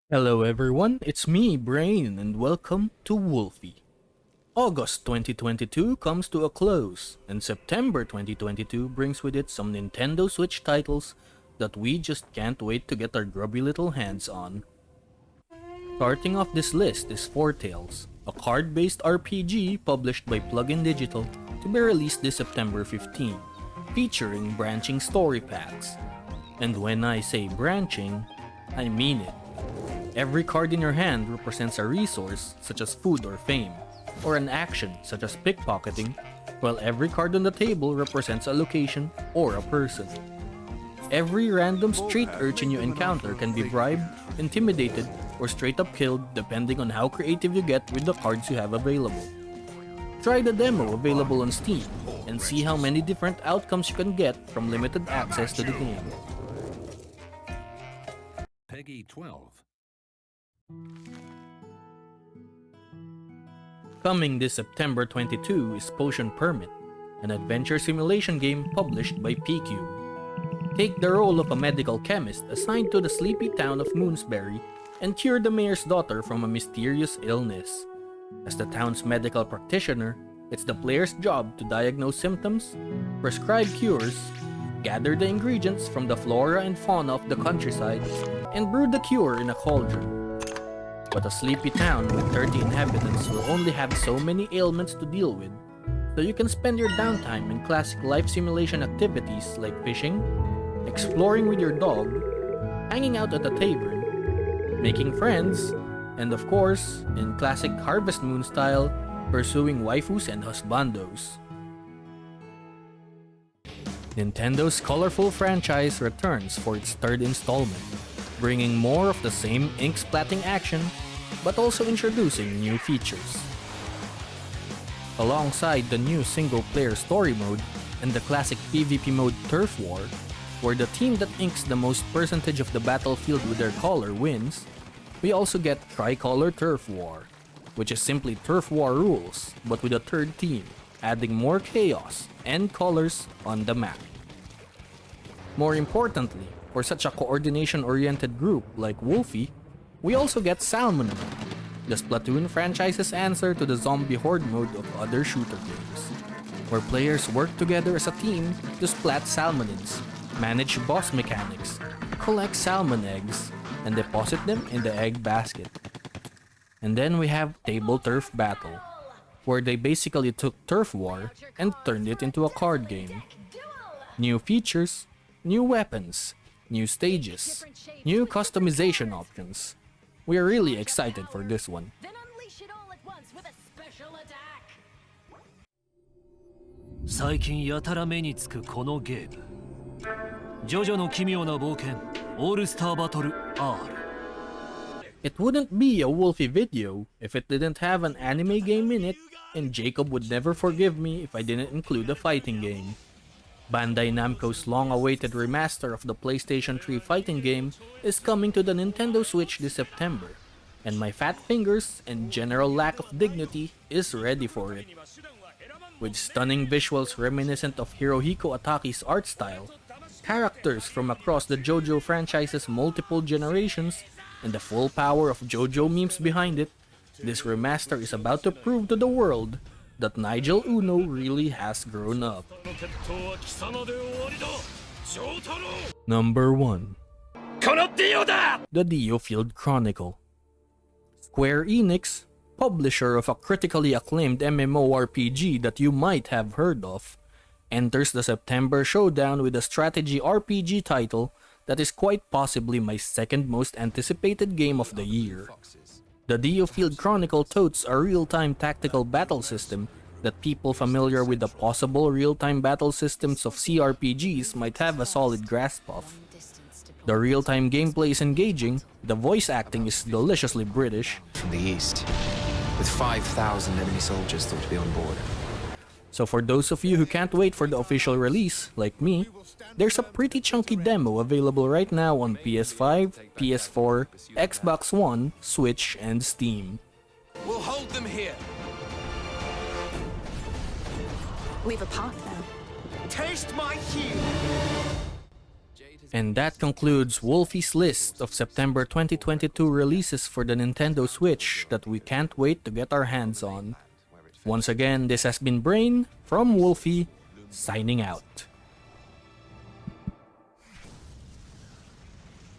Hello everyone, it's me, Brain, and welcome to Wolfie. August 2022 comes to a close, and September 2022 brings with it some Nintendo Switch titles that we just can't wait to get our grubby little hands on. Starting off this list is Foretails, a card-based RPG published by Plugin Digital to be released this September 15, featuring branching story paths. And when I say branching, I mean it. Every card in your hand represents a resource such as food or fame, or an action such as pickpocketing, while every card on the table represents a location or a person. Every random street urchin you encounter can be bribed, intimidated, or straight up killed depending on how creative you get with the cards you have available. Try the demo available on Steam and see how many different outcomes you can get from limited access to the game. Peggy 12. Coming this September 22 is Potion Permit, an adventure simulation game published by PQ. Take the role of a medical chemist assigned to the sleepy town of Moonsbury and cure the mayor's daughter from a mysterious illness. As the town's medical practitioner, it's the player's job to diagnose symptoms, prescribe cures, gather the ingredients from the flora and fauna of the countryside, and brew the cure in a cauldron. But a sleepy town with 30 inhabitants will only have so many ailments to deal with, so you can spend your downtime in classic life simulation activities like fishing, exploring with your dog, hanging out at a tavern, making friends, and of course, in classic Harvest Moon style, pursuing waifus and husbandos. Nintendo's colorful franchise returns for its third installment, bringing more of the same ink-splatting action, but also introducing new features. Alongside the new single-player story mode and the classic PvP mode Turf War, where the team that inks the most percentage of the battlefield with their color wins, we also get Tricolor Turf War, which is simply Turf War rules, but with a third team, adding more chaos and colors on the map. More importantly, for such a coordination-oriented group like Wolfie, we also get Salmon Mode, the Splatoon franchise's answer to the zombie horde mode of other shooter games, where players work together as a team to splat salmonids, manage boss mechanics, collect salmon eggs, and deposit them in the egg basket. And then we have Table Turf Battle, where they basically took Turf War and turned it into a card game. New features, new weapons, new stages, new customization options. We are really excited for this one. Then unleash it all at once with a special attack. 最近やたら目につくこのゲーム。ジョジョの奇妙な冒険オールスターバトル R。 It wouldn't be a Wolfie video if it didn't have an anime game in it, and Jacob would never forgive me if I didn't include a fighting game. Bandai Namco's long-awaited remaster of the PlayStation 3 fighting game is coming to the Nintendo Switch this September, and my fat fingers and general lack of dignity is ready for it. With stunning visuals reminiscent of Hirohiko Ataki's art style, characters from across the JoJo franchise's multiple generations, and the full power of JoJo memes behind it, this remaster is about to prove to the world that Nigel Uno really has grown up. Number 1. The Dio Field Chronicle. Square Enix, publisher of a critically acclaimed MMORPG that you might have heard of, enters the September showdown with a strategy RPG title that is quite possibly my second most anticipated game of the year. The Dio Field Chronicle totes a real-time tactical battle system that people familiar with the possible real-time battle systems of CRPGs might have a solid grasp of. The real-time gameplay is engaging, the voice acting is deliciously British. From the east, with 5,000 enemy soldiers thought to be on board. So for those of you who can't wait for the official release, like me, there's a pretty chunky demo available right now on PS5, PS4, Xbox One, Switch, and Steam. We'll hold them here. We have a path now. Taste my heel. And that concludes Wolfie's list of September 2022 releases for the Nintendo Switch that we can't wait to get our hands on. Once again, this has been Brain from Wolfie, signing out.